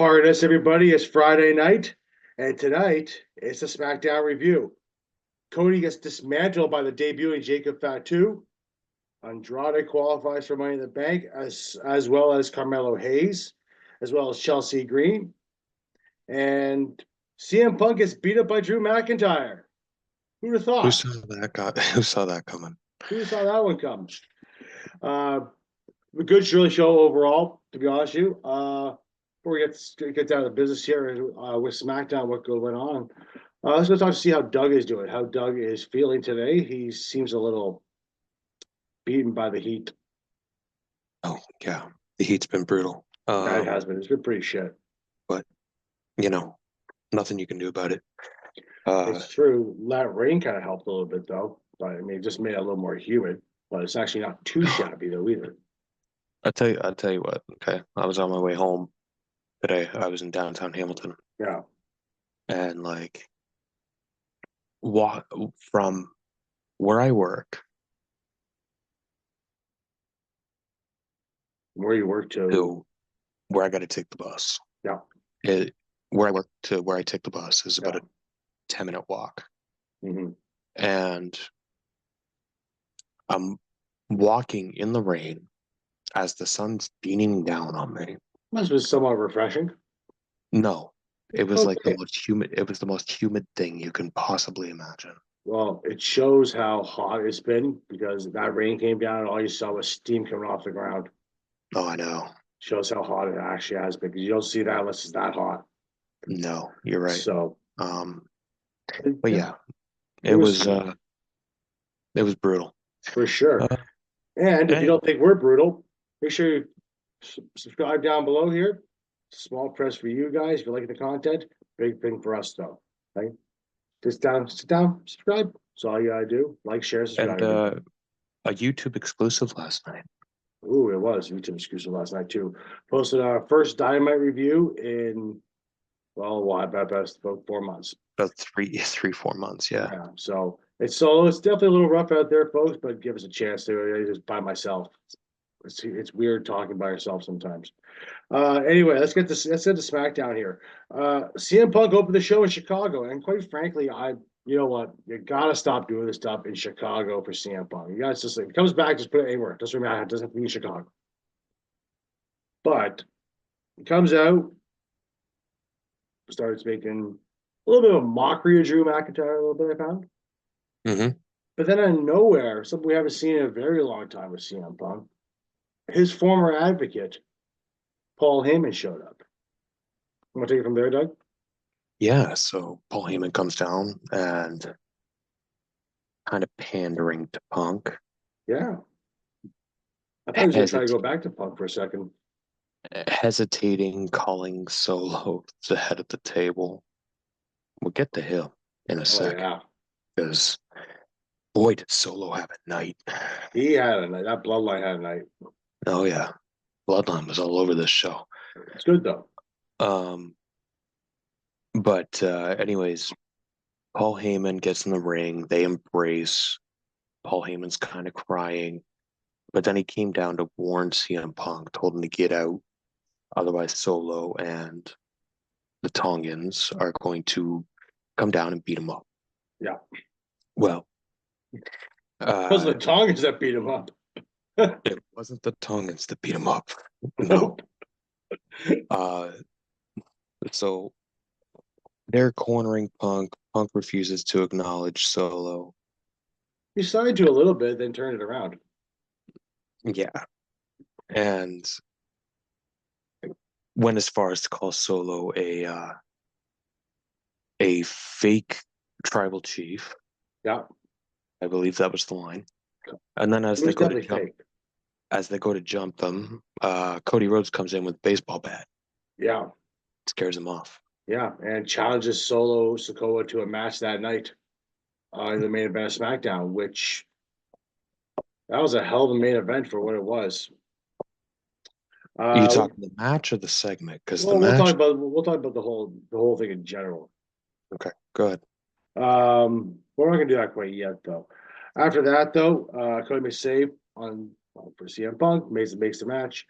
Pardon us, everybody. It's Friday night, and tonight it's a Smackdown review. Cody gets dismantled by the debuting Jacob Fatu. Andrade qualifies for Money in the Bank, as well as Carmelo Hayes, as well as Chelsea Green. And CM Punk gets beat up by Drew McIntyre. Who'd have thought? Who saw that Who saw that coming? Who saw that one come? A good show overall, to be honest with you. Before we get down to the business here with SmackDown, what went on, let's go talk to see how Doug is doing, how Doug is feeling today. He seems a little beaten by the heat. Oh, yeah. The heat's been brutal. That has been. It's been pretty shit. But, nothing you can do about it. It's true. That rain kind of helped a little bit, though. But I mean, it just made it a little more humid. But it's actually not too shabby, though, either. I'll tell you what, okay? I was on my way home today. I was in downtown Hamilton. Yeah. And, walk from where I work Where you work to where I got to take the bus. Yeah. Where I work to where I take the bus is about a 10-minute walk. Mm-hmm. And I'm walking in the rain as the sun's beaming down on me. Must have been somewhat refreshing. No, it was like Okay. the most humid. It was the most humid thing you can possibly imagine. Well, it shows how hot it's been because that rain came down and all you saw was steam coming off the ground. Oh, I know. Shows how hot it actually has been because you don't see that unless it's that hot. No, you're right. So, but yeah, it was brutal for sure. And if you don't think we're brutal, make sure you subscribe down below here. Small press for you guys if you like the content. Big thing for us though. Okay, sit down, subscribe. That's all you gotta do. Like, share, subscribe. And a YouTube exclusive last night. Ooh, it was YouTube exclusive last night too. Posted our first Dynamite review in about 4 months. About 4 months, yeah. So it's definitely a little rough out there, folks, but give us a chance to just by myself. It's weird talking by yourself sometimes. Anyway, let's get to SmackDown here. CM Punk opened the show in Chicago, and quite frankly, you know what? You gotta stop doing this stuff in Chicago for CM Punk. You guys just if it comes back, just put it anywhere. It doesn't matter. It doesn't have to be in Chicago. But it comes out, starts making a little bit of a mockery of Drew McIntyre, a little bit, I found. Mm-hmm. But then out of nowhere, something we haven't seen in a very long time with CM Punk, his former advocate, Paul Heyman, showed up. You want to take it from there, Doug? Yeah, so Paul Heyman comes down and kind of pandering to Punk. Yeah. I thought he was going to try to go back to Punk for a second. Hesitating, calling Solo the head of the table. We'll get to him in a second. Yeah. Because, boy, did Solo have a night. He had a night. That Bloodline had a night. Oh, yeah. Bloodline was all over this show. It's good, though. But anyways, Paul Heyman gets in the ring. They embrace. Paul Heyman's kind of crying. But then he came down to warn CM Punk, told him to get out. Otherwise, Solo and the Tongans are going to come down and beat him up. Yeah. Well, it wasn't the Tongans that beat him up. It wasn't the Tongans that beat him up. No. So they're cornering Punk. Punk refuses to acknowledge Solo. He started to a little bit, then turned it around. Yeah. And went as far as to call Solo a fake tribal chief. Yeah. I believe that was the line. And then as they go to jump them, Cody Rhodes comes in with a baseball bat. Yeah. Scares him off. Yeah, and challenges Solo Sikoa to a match that night in the main event of SmackDown, which that was a hell of a main event for what it was. You talking the match or the segment? Because we'll talk about the whole thing in general. Okay, go ahead. We're not gonna do that quite yet, though. After that, though, Cody makes a save for CM Punk, makes the match.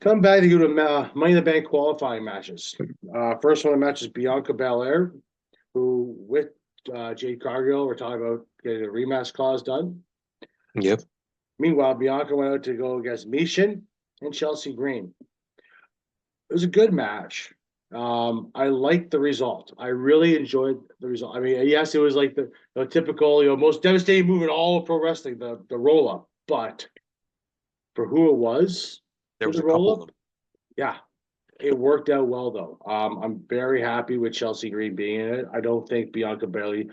Come back to go to Money in the Bank qualifying matches. First one of the matches, Bianca Belair, who with Jade Cargill, we're talking about getting a rematch clause done. Yep. Meanwhile, Bianca went out to go against Mishin and Chelsea Green. It was a good match. I liked the result. I really enjoyed the result. I mean, yes, it was like the typical, most devastating move in all of pro wrestling, the roll up. But for who it was, There for was the a couple roll of up, them. yeah, it worked out well though. I'm very happy with Chelsea Green being in it. I don't think Bianca barely.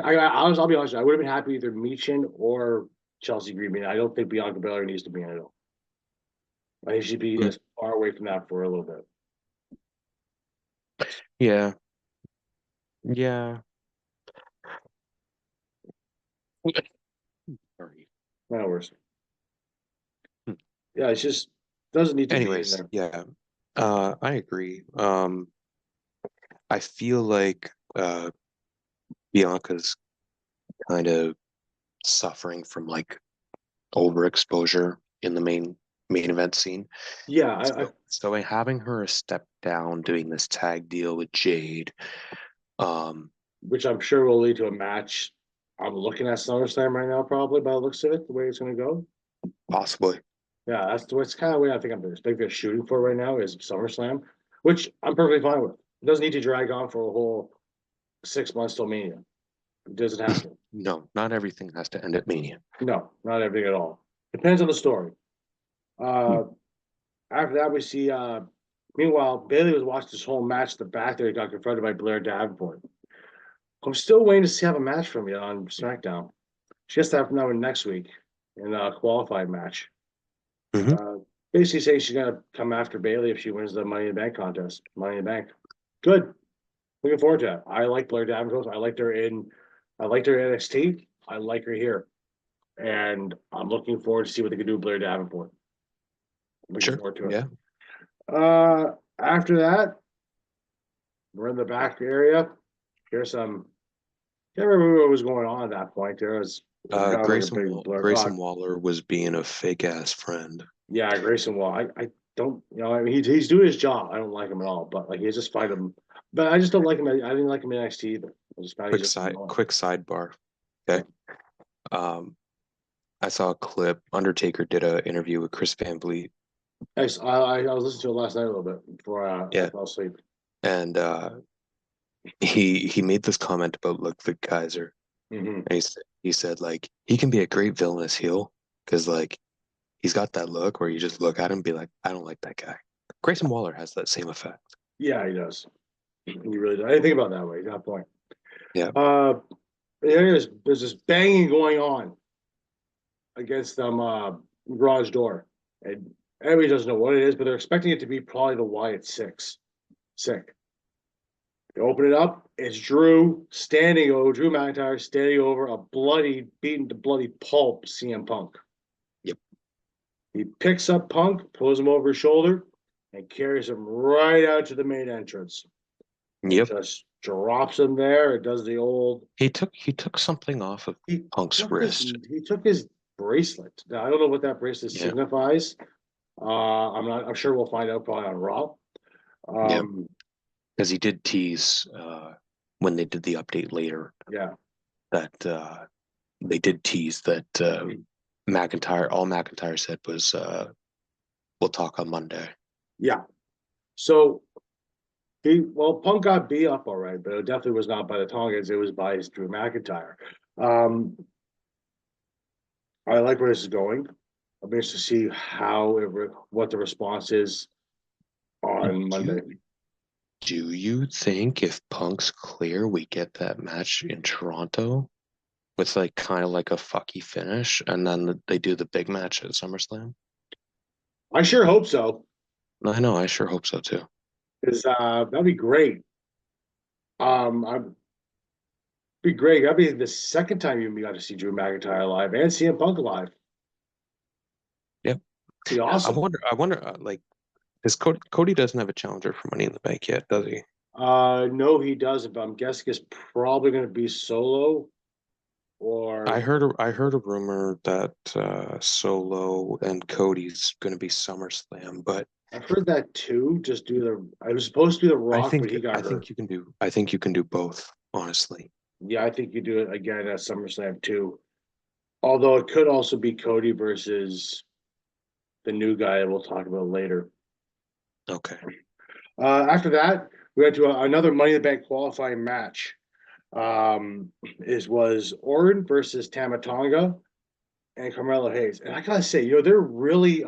I'll be honest. I would have been happy either Michin or Chelsea Green being. I don't think Bianca Belair needs to be in it. I think she'd be Mm. as far away from that for a little bit. Yeah. Yeah. Sorry. No worse. Hmm. Yeah, it's just doesn't need to be in Anyways, there. yeah. I agree. I feel like Bianca's kind of suffering from like overexposure in the main event scene. Yeah, So having her step down doing this tag deal with Jade, um, which I'm sure will lead to a match. I'm looking at SummerSlam right now, probably by the looks of it, the way it's going to go. possibly. Yeah, that's kind of the way I think they're shooting for right now is SummerSlam, which I'm perfectly fine with. It doesn't need to drag on for a whole 6 months till Mania. It doesn't have to. No, not everything has to end at Mania. No, not everything at all. Depends on the story. Hmm. Uh, After that, we see. Meanwhile, Bailey was watching this whole match. The back there, he got confronted by Blair Davenport. I'm still waiting to see have a match from you on SmackDown. She has to have another next week in a qualified match. Hmm. Uh, Basically saying she's gonna come after Bailey if she wins the Money in the Bank contest. Money in the Bank. Good. Looking forward to that. I like Blair Davenport. I liked her in NXT. I like her here. And I'm looking forward to see what they can do with Blair Davenport. Looking Sure. forward to it. Yeah. After that, we're in the back area. Here's some. Can't remember what was going on at that point. There was kind of like a big blur. Grayson Waller was being a fake ass friend. Yeah, Grayson Wall. I don't, I mean, he's doing his job. I don't like him at all, but like, he's just fight him. But I just don't like him. I didn't like him in NXT either. I just found he's just annoying. Quick sidebar. Okay. Um, I saw a clip. Undertaker did an interview with Chris Van Vliet. I was listening to it last night a little bit before I Yeah, fell asleep. and he made this comment about Ludwig Kaiser, Hmm. and he said like he can be a great villainous heel because like he's got that look where you just look at him and be like, I don't like that guy. Grayson Waller has that same effect. Yeah, he does. He really does. I didn't think about it that way. You got a point. Yeah. Uh, there's this banging going on against them garage door, and everybody doesn't know what it is, but they're expecting it to be probably the Wyatt Six. Sick. They open it up. It's Drew Drew McIntyre standing over a beaten to bloody pulp CM Punk. Yep. He picks up Punk, pulls him over his shoulder, and carries him right out to the main entrance. And Yep. just drops him there. It does the old. He took something off of He Punk's took his wrist. he took his bracelet. Now, I don't know what that bracelet Yeah. signifies. I'm not. I'm sure we'll find out probably on Raw. Yeah. Um, Because he did tease when they did the update later yeah, that they did tease that all McIntyre said was we'll talk on Monday. yeah. So Punk got beat up all right, but it definitely was not by the Tongans. It was by Drew McIntyre. Um, I like where this is going. I'm interested to see what the response is on Monday. Do you think if Punk's clear, we get that match in Toronto with like kind of like a fucky finish, and then they do the big match at SummerSlam? I sure hope so, I know, I sure hope so too. because that'd be great. I'd be great. That'd be the second time you got to see Drew McIntyre live and CM Punk live. Yep. Be awesome. I wonder, like, because Cody doesn't have a challenger for Money in the Bank yet, does he? No, he doesn't, but I'm guessing it's probably going to be Solo. or I heard a rumor that Solo and Cody's going to be SummerSlam, but I've heard that too. Just do the. I was supposed to do the Rock, but he got hurt. I think you can do both, honestly. Yeah, I think you do it again at SummerSlam too. Although it could also be Cody versus the new guy we'll talk about later. Okay. After that, we went to another Money in the Bank qualifying match. Was Orton versus Tamatonga and Carmelo Hayes. And I gotta say, they're really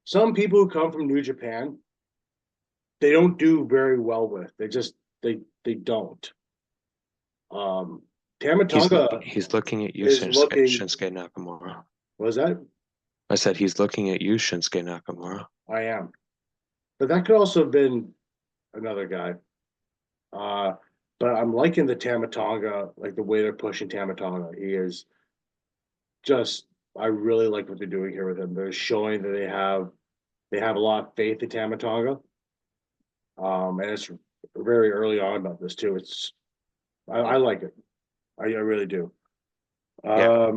some people who come from New Japan, they don't do very well with. They don't. Um Tamatonga He's looking at you, is looking. Shinsuke Nakamura. Was that? I said he's looking at you, Shinsuke Nakamura. I am. But that could also have been another guy. But I'm liking the Tamatonga, like the way they're pushing Tamatonga. He is just I really like what they're doing here with him. They're showing that they have a lot of faith in Tamatonga. And it's very early on about this too. I like it. I really do. Yeah.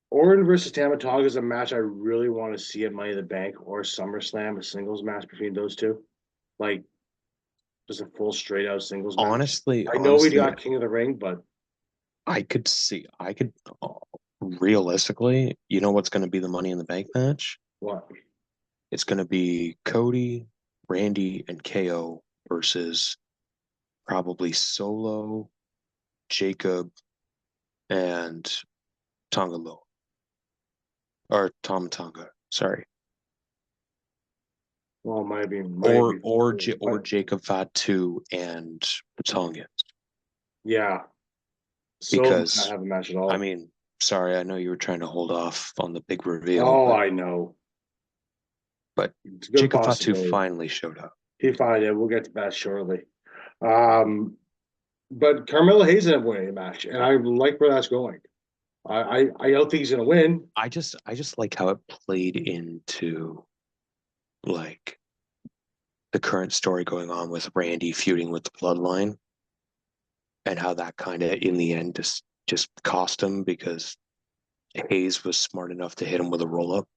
Orton versus Tamatonga is a match I really want to see at Money in the Bank or SummerSlam, a singles match between those two. Like just a full straight out singles match. Honestly, I know we got King of the Ring, but I could realistically, you know what's going to be the Money in the Bank match? what? It's going to be Cody, Randy, and KO versus probably Solo, Jacob, and Tonga Loa. Or Tom Tonga, sorry. Well, Or Jacob Fatu and Tonga. Yeah. So Because not have a match at all. I mean, sorry, I know you were trying to hold off on the big reveal. Oh, I know. But It's a good Jacob Fatu possibility. finally showed up. He finally did. We'll get to that shortly. But Carmelo Hayes ended up winning the match, and I like where that's going. I don't think he's gonna win. I just like how it played into like the current story going on with Randy feuding with the Bloodline, and how that kind of in the end just cost him because Hayes was smart enough to hit him with a roll up.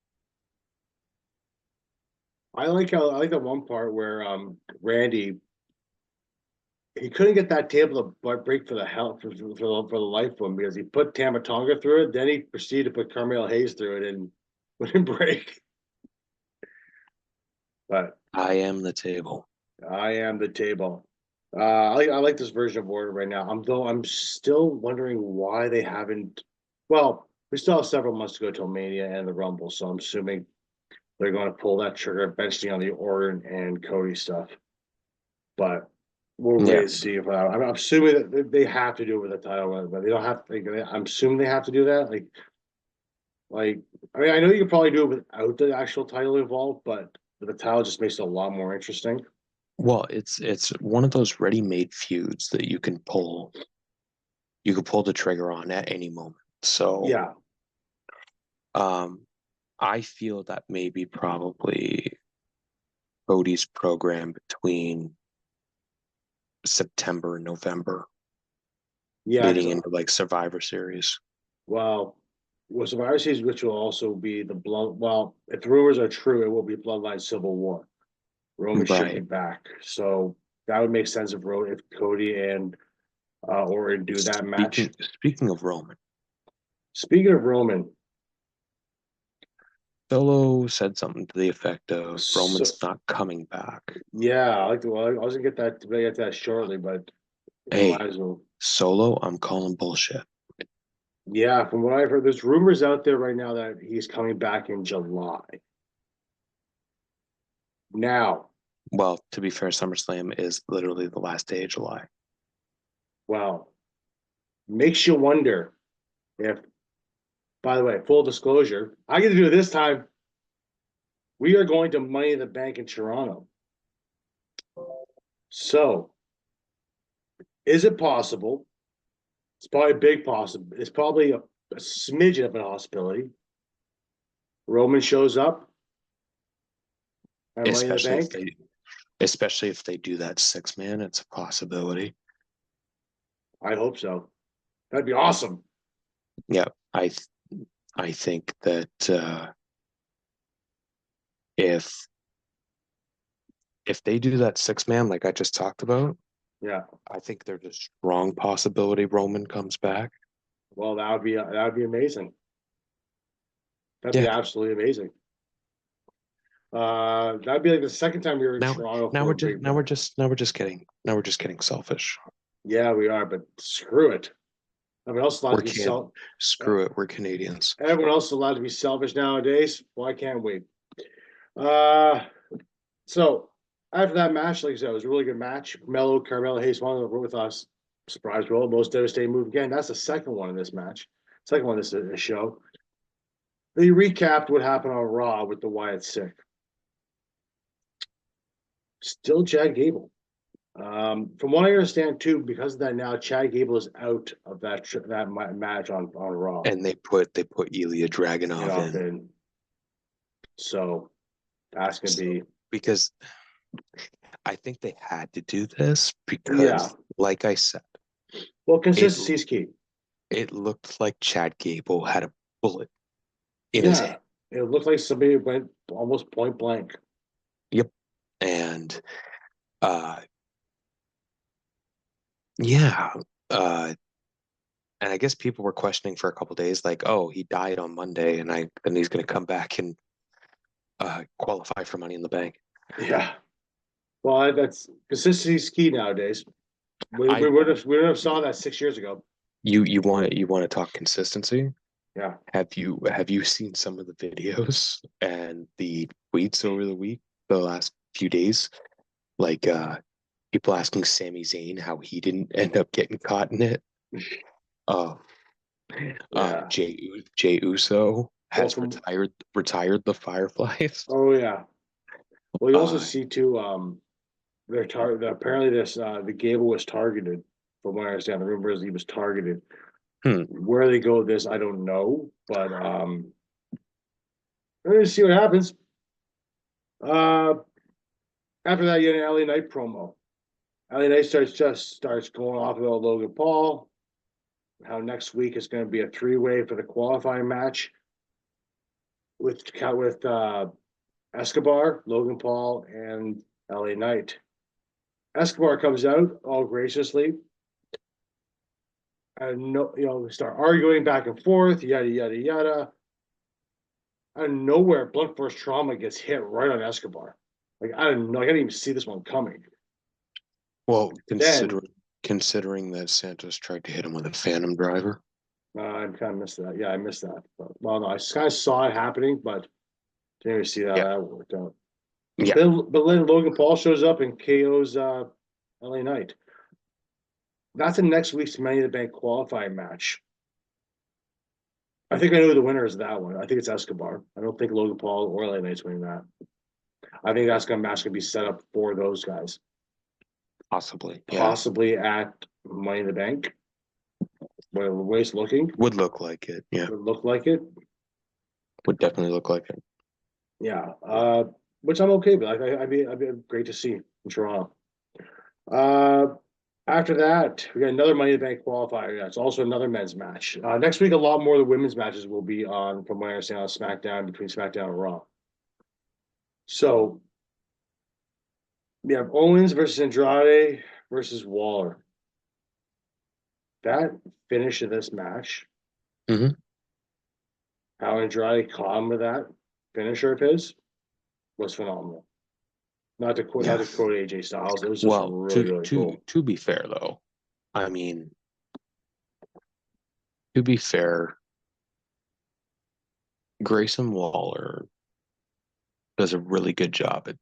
I like that one part where Randy he couldn't get that table to break for the life of him because he put Tamatonga through it. Then he proceeded to put Carmelo Hayes through it and wouldn't break. But I am the table. I am the table. I like this version of Order right now. I'm still wondering why they haven't. Well, we still have several months to go till Mania and the Rumble, so I'm assuming they're going to pull that trigger eventually on the Orton and Cody stuff. But we'll wait and see if I'm assuming that they have to do it with the title, but they don't have to. I'm assuming they have to do that. I mean, I know you could probably do it without the actual title involved, but the title just makes it a lot more interesting. Well, it's one of those ready-made feuds that you can pull. You can pull the trigger on at any moment. So yeah, I feel that maybe probably Cody's program between September and November, leading into like Survivor Series. Well, Survivor Series, which will also be the blood. Well, if the rumors are true, it will be Bloodline Civil War. Roman should be back, so that would make sense if Cody and Orton do that match. Speaking of Roman, Solo said something to the effect of Roman's not coming back. Yeah, I was gonna get to that shortly, but hey, Solo, I'm calling bullshit. Yeah, from what I've heard, there's rumors out there right now that he's coming back in July. Now, well, to be fair, SummerSlam is literally the last day of July. Well, makes you wonder if, by the way, full disclosure, I get to do it this time. We are going to Money in the Bank in Toronto. So, is it possible? It's probably a big possible. It's probably a smidgen of a possibility. Roman shows up at Money in the Bank. Especially if they do that 6-man, it's a possibility. I hope so. That'd be awesome. Yeah, I think that if they do that 6-man like I just talked about, Yeah. I think there's a strong possibility Roman comes back. Well, that would be amazing. That'd be Yeah. absolutely amazing. That'd be like the second time we were in Now Toronto now for we're a just big now we're match. just now we're just getting now we're just getting selfish. Yeah, we are, but screw it. Everyone else is allowed We're to be can screw it. We're Canadians. everyone else is allowed to be selfish nowadays. Why can't we? Uh so after that match, like I said, it was a really good match. Carmelo Hayes won with us. Surprise roll, most devastating move again. That's the second one in this match. Second one this show. They recapped what happened on Raw with the Wyatt sick. Still Chad Gable. From what I understand too, because of that now, Chad Gable is out of that match on Raw. And they put Ilya You Dragunov know, in. and so that's gonna be Because I think they had to do this yeah. because, like I said, Well, it consistency is key. it looked like Chad Gable had a bullet in his Yeah, head. it looked like somebody went almost point blank. Yep. And uh yeah, and I guess people were questioning for a couple days, like, oh, he died on Monday, and he's going to come back and qualify for Money in the Bank. Yeah. Well, that's consistency is key nowadays. We, I we would have saw that 6 years ago. you want to talk consistency? Yeah. Have you seen some of the videos and the tweets over the last few days? Like people asking Sami Zayn how he didn't end up getting caught in it. Uh, Yeah. Jay Uso Well, has from retired the Fireflies. oh yeah. Well, you also Uh, see too. Apparently this the Gable was targeted. From what I understand, the rumor is he was targeted. hmm. Where they go with this, I don't know, but we're gonna see what happens. Uh, after that, you had an LA Knight promo. LA Knight starts going off about Logan Paul. How next week is going to be a three-way for the qualifying match with Escobar, Logan Paul, and LA Knight. Escobar comes out all graciously, and no, we start arguing back and forth, yada yada yada. Out of nowhere, blunt force trauma gets hit right on Escobar. Like I don't know, I didn't even see this one coming. Well, Then considering that Santos tried to hit him with a Phantom Driver. I kind of missed that. Yeah, I missed that. But, well, no, I kind of saw it happening, but didn't even see how Yeah, that worked out. yeah. But then Logan Paul shows up and KO's LA Knight. That's in next week's Money in the Bank qualifying match. I think I know who the winner is of that one. I think it's Escobar. I don't think Logan Paul or LA Knight's winning that. I think that's gonna match gonna be set up for those guys. Possibly, yeah. Possibly at Money in the Bank. Where the way it's looking. Would look like it. Yeah, Would look like it. would definitely look like it. Yeah. Which I'm okay with. I'd be great to see in Toronto. Uh After that, we got another Money in the Bank qualifier. Yeah, it's also another men's match. Next week, a lot more of the women's matches will be on, from what I understand, on SmackDown between SmackDown and Raw. So we have Owens versus Andrade versus Waller. That finish of this match, Hmm. how Andrade caught him with that finisher of his, was phenomenal. Not Yeah. to quote AJ Styles, it was just Well, really really cool. to be fair though, I mean, to be fair, Grayson Waller does a really good job at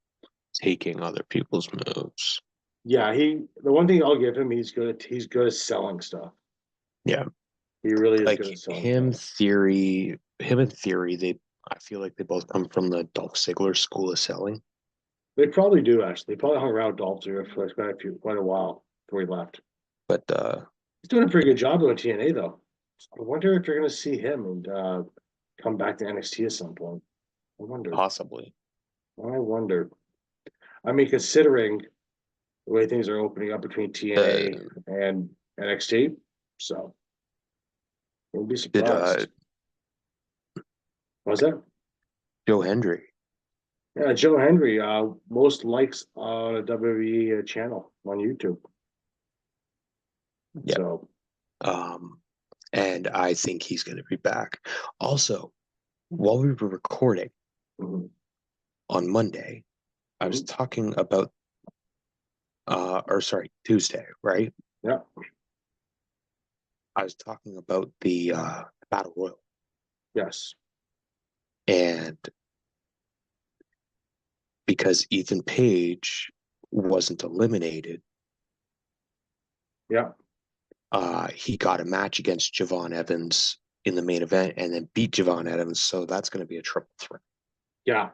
taking other people's moves. Yeah, the one thing I'll give him, he's good at selling stuff. Yeah, He really is good like at selling stuff. him in theory, I feel like they both come from the Dolph Ziggler school of selling. They probably do actually. They probably hung around Dolph Ziggler for quite a while before he left. But He's doing a pretty good job though in TNA though. I wonder if you're going to see him and come back to NXT at some point. I wonder. possibly, I wonder. I mean, considering the way things are opening up between TNA uh, and NXT. So wouldn't be Did surprised. What's that? Joe Hendry? Yeah, Joe Hendry, most likes on a WWE channel on YouTube. Yeah. So And I think he's going to be back. Also, while we were recording on Monday, I was talking about, Tuesday, right? Yeah. I was talking about the Battle Royal. Yes. And because Ethan Page wasn't eliminated, Yeah. he got a match against Javon Evans in the main event and then beat Javon Evans. So that's going to be a triple threat. Yeah.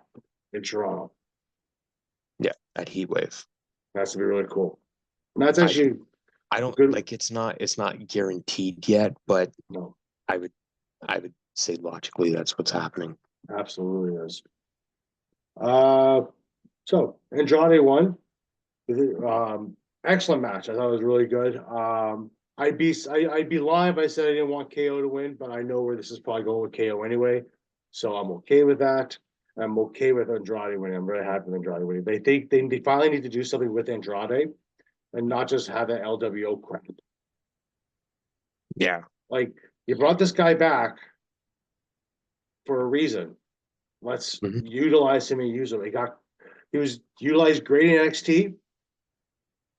In Toronto. Yeah, at Heatwave. That's gonna be really cool. And that's actually I don't good. like it's not guaranteed yet, but No, I would say logically that's what's happening. absolutely is. So Andrade won. Excellent match. I thought it was really good. I'd be lying if I said I didn't want KO to win, but I know where this is probably going with KO anyway, so I'm okay with that. I'm okay with Andrade winning. I'm really happy with Andrade winning. They think they finally need to do something with Andrade and not just have that LWO crap. Yeah. Like you brought this guy back for a reason. Let's utilize him and use him. He was utilized great in NXT,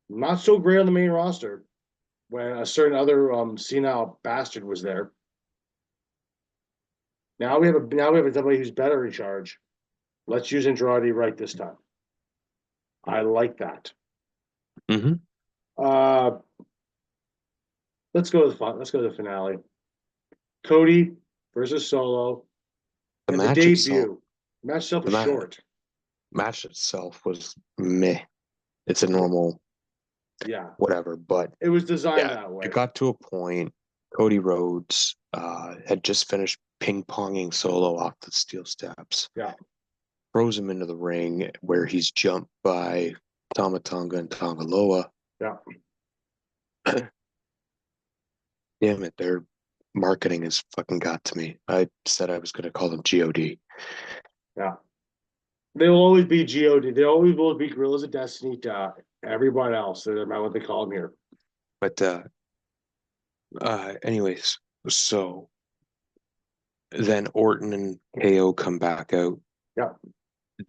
not so great on the main roster when a certain other senile bastard was there. Now we have somebody who's better in charge. Let's use Andrade right this time. I like that. Mm-hmm. Let's go to the finale. Cody versus Solo. The And match the itself, debut. Match itself was short. match itself was meh. It's a normal, whatever. But it was designed that way. It got to a point. Cody Rhodes had just finished ping ponging Solo off the steel steps. Yeah. Throws him into the ring where he's jumped by Tama Tonga and Tongaloa. Yeah. Damn it, their marketing has fucking got to me. I said I was going to call them God. Yeah. They will always be God. They always will be Gorillas of Destiny to everyone else. They're not what they call them here. But anyways, so then Orton and KO come back out. Yeah.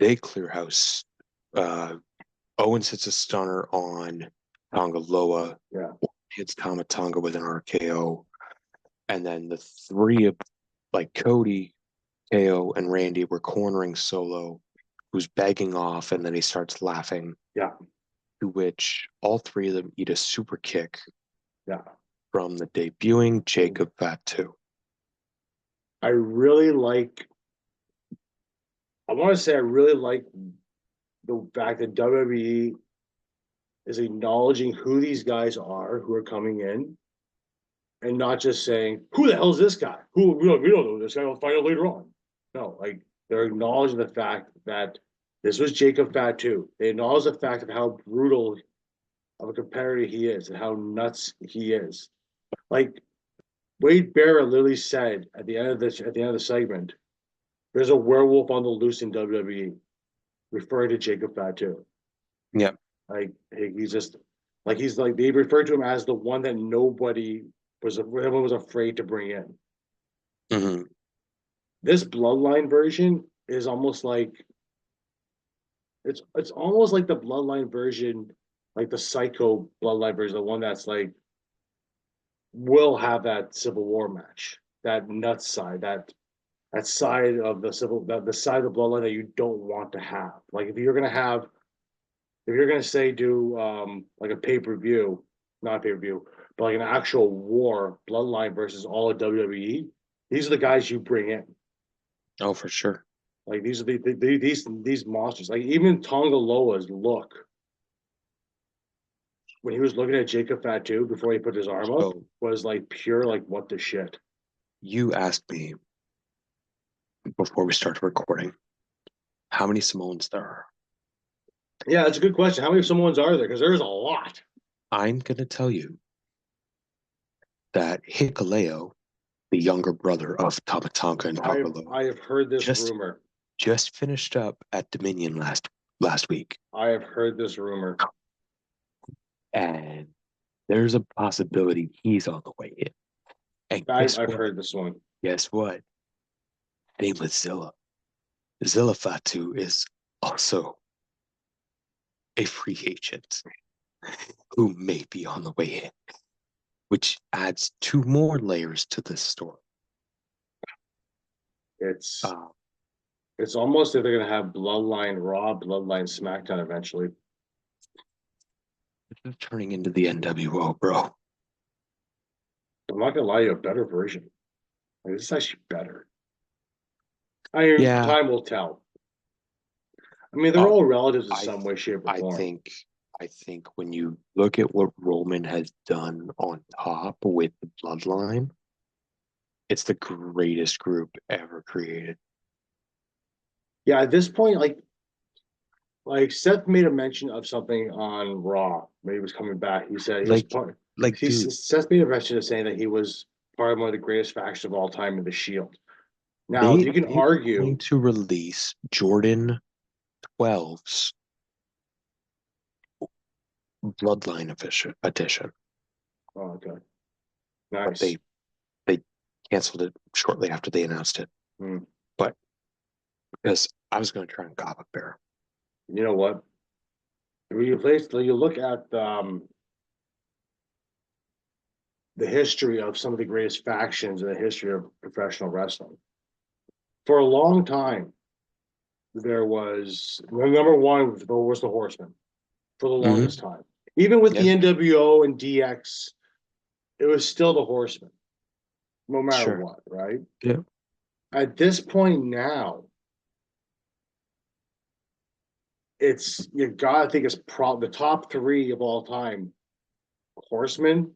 They clear house. Owens hits a stunner on Tongaloa. Yeah. Hits Tama Tonga with an RKO. And then the three of Cody, KO, and Randy were cornering Solo, who's begging off, and then he starts laughing. Yeah. To which all three of them eat a super kick. Yeah. From the debuting Jacob Fatu. I really like the fact that WWE is acknowledging who these guys are who are coming in and not just saying, who the hell is this guy? We don't know this guy. We'll find out later on. No, like they're acknowledging the fact that this was Jacob Fatu. They acknowledge the fact of how brutal of a competitor he is and how nuts he is. Like Wade Barrett literally said at the end of the segment, there's a werewolf on the loose in WWE, referring to Jacob Fatu. Yeah. Like he's just he's like they refer to him as the one that everyone was afraid to bring in. Mm-hmm. This bloodline version is almost like it's almost like the bloodline version, like the psycho bloodline version, the one that's like will have that Civil War match, that nuts side, that side of the the side of the bloodline that you don't want to have. Like if you're gonna say do like a pay-per-view, not pay-per-view, but like an actual war bloodline versus all of WWE, these are the guys you bring in. Oh, for sure. Like these are these monsters. Like even Tonga Loa's look when he was looking at Jacob Fatu before he put his arm up was like pure like what the shit. You asked me before we started recording how many Samoans there are. Yeah, that's a good question. How many Samoans are there? Because there's a lot. I'm gonna tell you that Hikuleo, the younger brother of Tamatanga and Tagalo, I have heard this rumor. Just finished up at Dominion last week. I have heard this rumor. And there's a possibility he's on the way in. And I've heard this one. Guess what? Same with Zilla. Zilla Fatu is also a free agent who may be on the way in, which adds 2 more layers to this story. It's almost if they're gonna have Bloodline Raw, Bloodline SmackDown eventually. This is turning into the NWO, bro. I'm not gonna lie to you, a better version. Like, this is actually better. I mean, time will tell. I mean, they're all relatives in some way, shape, or form. I think when you look at what Roman has done on top with the Bloodline, it's the greatest group ever created. Yeah, at this point, like Seth made a mention of something on Raw when he was coming back. He said Seth made a mention of saying that he was part of one of the greatest factions of all time in the Shield. Now you can argue going to release Jordan 12's Bloodline edition. Oh, okay. Nice. But they canceled it shortly after they announced it. But because I was going to try and cop a bear. You know what? When you look at the history of some of the greatest factions in the history of professional wrestling. For a long time, there was number one was the Horsemen for the longest time. Even with the NWO and DX, it was still the Horsemen, no matter what, right? Yeah. At this point now, you gotta think it's the top 3 of all time: Horsemen,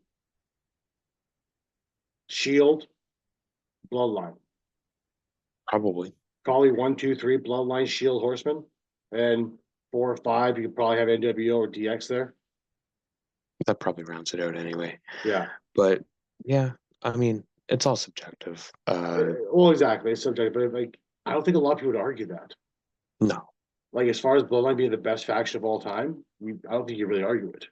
Shield, Bloodline. Probably. Probably 1, 2, 3, Bloodline, Shield, Horsemen, and 4 or 5. You could probably have NWO or DX there. That probably rounds it out anyway. Yeah. But yeah, I mean, it's all subjective. Well, exactly, it's subjective, but I don't think a lot of people would argue that. No. Like, as far as Bloodline being the best faction of all time, I don't think you really argue it.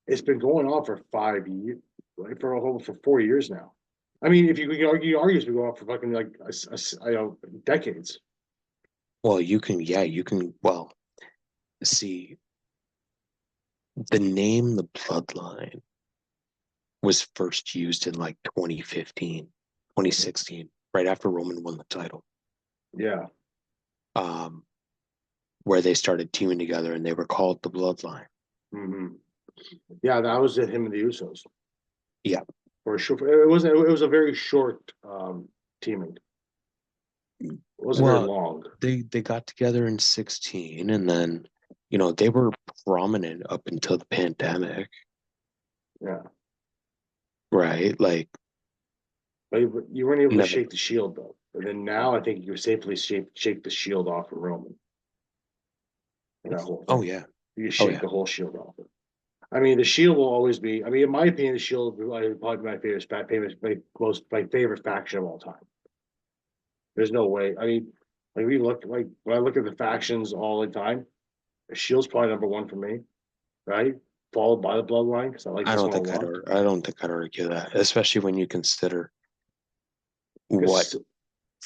It's been going on for 5 years, like for 4 years now. I mean, if you can argue, it's been going on for fucking decades. Well, you can, well, see, the name The Bloodline was first used in 2015, 2016, right after Roman won the title. Yeah. Where they started teaming together and they were called The Bloodline. Yeah, that was him and the Usos. Yeah. For sure. It was a very short teaming. It wasn't very long. They got together in 2016 and then, they were prominent up until the pandemic. Yeah. Right? But you weren't able to shake the Shield though. But then now I think you can safely shake the Shield off of Roman. Oh yeah. You shake the whole Shield off. I mean, the Shield will always be. I mean, in my opinion, the Shield will probably be my favorite faction of all time. There's no way. I mean, when I look at the factions all the time, the Shield's probably number 1 for me, right? Followed by the Bloodline because I like this one a lot. I don't think I'd argue that, especially when you consider what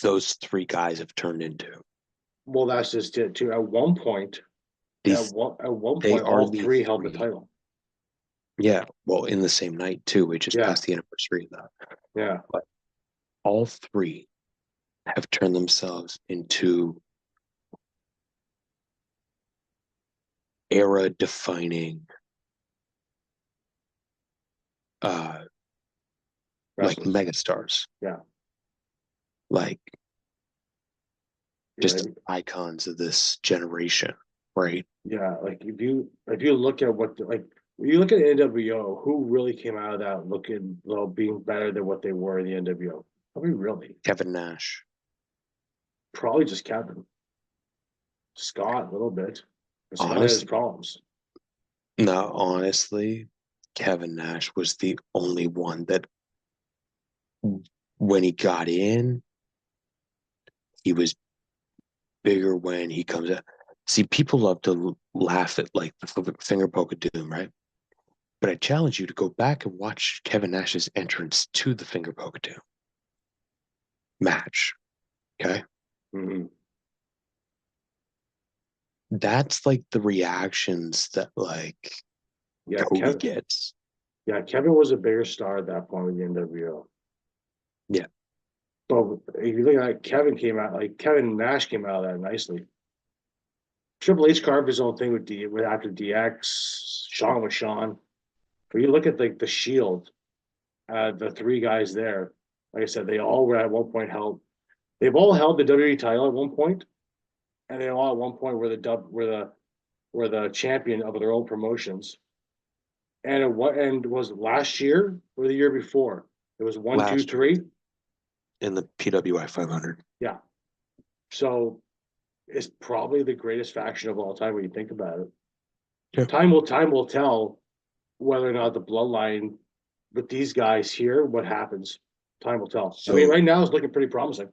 those 3 guys have turned into. Well, that's just it too. At one point, all 3 held the title. Yeah, well, in the same night too. We just passed the anniversary of that. Yeah, but all 3 have turned themselves into era-defining, megastars. Yeah, just icons of this generation, right? Yeah, if you look at what you look at NWO, who really came out of that being better than what they were in the NWO? Probably really Kevin Nash. Probably just Kevin. Scott a little bit. Scott has problems. No, honestly, Kevin Nash was the only one that when he got in, he was bigger when he comes out. See, people love to laugh at like the finger poke of doom, right? But I challenge you to go back and watch Kevin Nash's entrance to the finger poke of doom match. Okay. Mm-hmm. That's like the reactions that like Yeah, Cody gets. Yeah, Kevin was a bigger star at that point with the NWO. Yeah. But if you look at it, Kevin Nash came out of that nicely. Triple H carved his own thing with after DX, Shawn with Shawn. But you look at like the Shield, the three guys there. Like I said, they all were at one point held. They've all held the WWE title at one point, and they all at one point were the champion of their own promotions. And was last year or the year before? It was one, two, Last year three. in the PWI 500. Yeah. So it's probably the greatest faction of all time when you think about it. Yeah. Time will tell whether or not the bloodline with these guys here, what happens. Time will tell. So, I mean, right now it's looking pretty promising.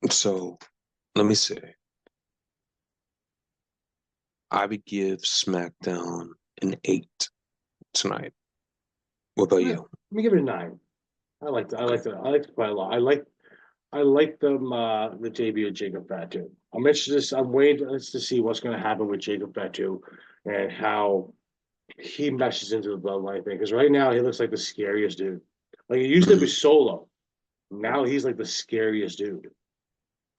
So let me say, I would give SmackDown an 8 tonight. What about you? Let me give it a 9. I like it quite a lot. I like the debut of Jacob Fatu. I'm waiting to see what's going to happen with Jacob Fatu and how he meshes into the bloodline thing. Because right now he looks like the scariest dude. Like it used to be Solo. Now he's like the scariest dude.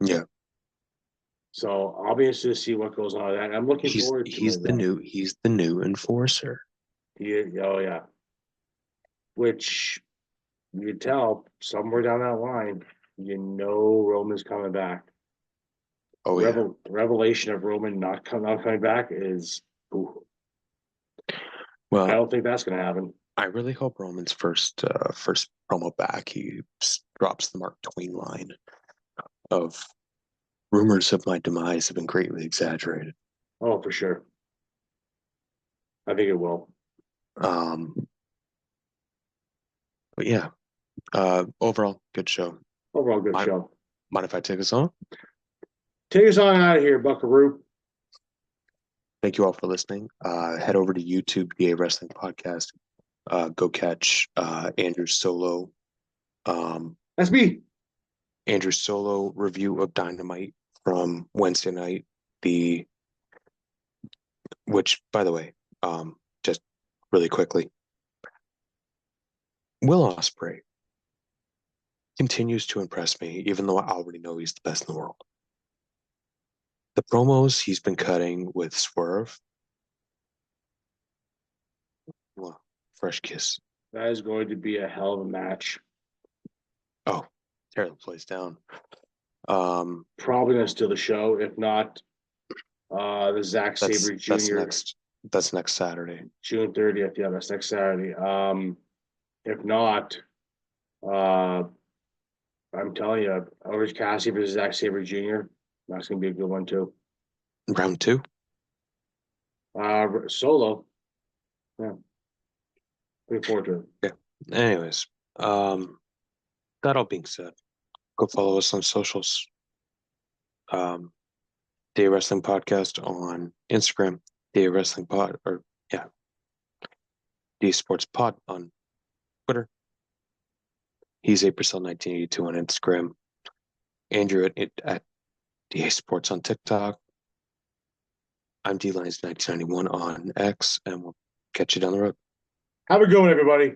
Yeah. So I'll be interested to see what goes on with that. I'm looking forward to he's the new enforcer. Oh yeah. Which you tell somewhere down that line, Roman's coming back. Oh yeah. Revelation of Roman not coming back is. Ooh. Well, I don't think that's going to happen. I really hope Roman's first promo back, he drops the Mark Twain line of rumors of my demise have been greatly exaggerated. Oh, for sure. I think it will. But yeah, overall, good show. Overall, good show. Mind if I take us on? Take us on out of here, Buckaroo. Thank you all for listening. Head over to YouTube, DA Wrestling Podcast. Go catch Andrew's solo. That's me. Andrew's solo review of Dynamite from Wednesday night. Which, by the way, just really quickly, Will Ospreay continues to impress me, even though I already know he's the best in the world. The promos he's been cutting with Swerve, well, fresh kiss. That is going to be a hell of a match. Oh, tear the place down. Probably going to steal the show. If not, the Zack Sabre Jr. That's next Saturday. June 30th. Yeah, that's next Saturday. If not, I'm telling you, Orange Cassidy versus Zack Sabre Jr. That's going to be a good one too. Round 2. Solo. Yeah. Looking forward to it. Yeah. Anyways, that all being said, go follow us on socials. Day Wrestling Podcast on Instagram, Day Wrestling Pod, or yeah, D Sports Pod on Twitter. He's April 1982 on Instagram. Andrew at DA Sports on TikTok. I'm D Lines 1991 on X, and we'll catch you down the road. Have a good one, everybody.